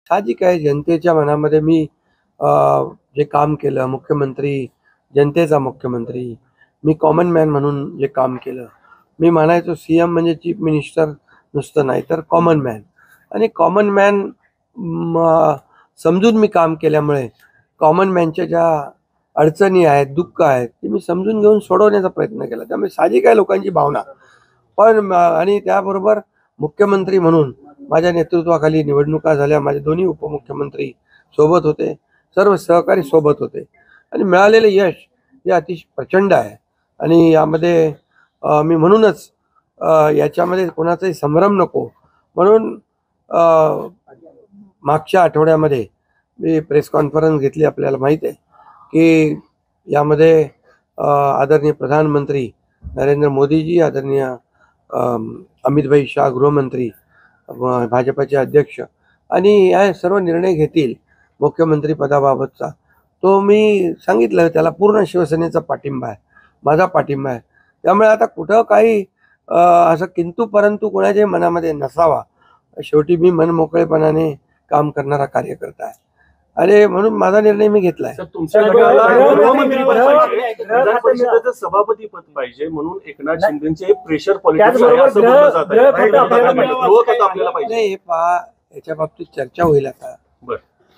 साहजिक आहे, जनतेच्या मनामध्ये मी जे काम केलं, मुख्यमंत्री, जनतेचा मुख्यमंत्री, मी कॉमन मॅन म्हणून जे काम केलं, मी म्हणायचो CM म्हणजे चीफ मिनिस्टर नुसतं नाही तर कॉमन मॅन. आणि कॉमन मॅन समजून मी काम केल्यामुळे कॉमन मॅनच्या ज्या अडचणी आहेत, दुःख आहेत, ते मी समजून घेऊन सोडवण्याचा प्रयत्न केला. त्यामुळे साहजिक आहे लोकांची भावना. पण आणि त्याबरोबर मुख्यमंत्री म्हणून माझ्या नेतृत्वाखाली निवडणुका झाल्या. माझे दोन्ही उपमुख्यमंत्री सोबत होते, सर्व सहकारी सोबत होते आणि मिळालेले यश हे अतिशय प्रचंड आहे. आणि यामध्ये मी म्हणूनच याच्यामध्ये कोणाचाही संभ्रम नको म्हणून मागच्या आठवड्यामध्ये मी प्रेस कॉन्फरन्स घेतली. आपल्याला माहीत आहे की यामध्ये आदरणीय प्रधानमंत्री नरेंद्र मोदीजी, आदरणीय अमित शाह गृहमंत्री, भाजपचे अध्यक्ष आणि हे सर्व निर्णय घेतील मुख्यमंत्री पदाबाबतचा. तो मी सांगितलं, त्याला पूर्ण शिवसेनेचा पाठिंबा आहे, माझा पाठिंबा आहे. त्यामुळे आता कुठं काही असं किंतु परंतु कोणाच्या मनामध्ये नसावा. शेवटी मी मनमोकळेपणाने काम करणारा कार्यकर्ता आहे आणि म्हणून माझा निर्णय मी घेतलाय. सभापती पद पाहिजे म्हणून एकनाथ शिंदेचे प्रेशर पॉलिटिक्स आहे असं बोललं जात आहे. हे पहा, याच्या बाबतीत चर्चा होईल. आता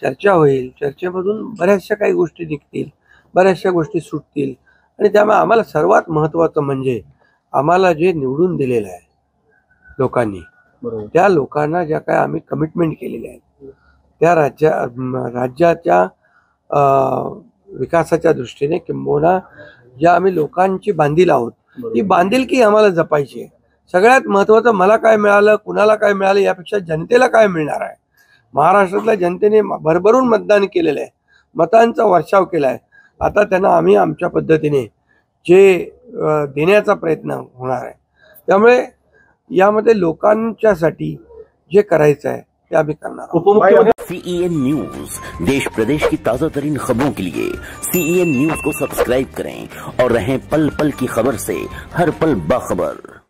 चर्चा होईल, चर्चेमधून बऱ्याचशा काही गोष्टी निघतील, बऱ्याचशा गोष्टी सुटतील. आणि त्यामुळे आम्हाला सर्वात महत्त्वाचं म्हणजे आम्हाला जे निवडून दिलेलं आहे लोकांनी, त्या लोकांना ज्या काय आम्ही कमिटमेंट केलेली आहे त्या राज्याच्या विकासाच्या दृष्टीने किंबहुना ज्या आम्ही लोकांची बांधील आहोत, ही बांधिलकी आम्हाला जपायची आहे. सगळ्यात महत्त्वाचं मला काय मिळालं, कुणाला काय मिळालं यापेक्षा जनतेला काय मिळणार आहे. महाराष्ट्रातल्या जनतेने भरभरून मतदान केलेलं आहे, मतांचा वर्षाव केला आहे. आता त्यांना आम्ही आमच्या पद्धतीने जे देण्याचा प्रयत्न होणार आहे. त्यामुळे यामध्ये लोकांच्यासाठी जे करायचं आहे ते आम्ही करणार. उपमुख्यमंत्री CEN न्यूज, देश प्रदेश की ताजा तरीन खबरों के लिए CEN न्यूज को सब्सक्राइब करें और रहें पल पल की खबर से हर पल बाखबर.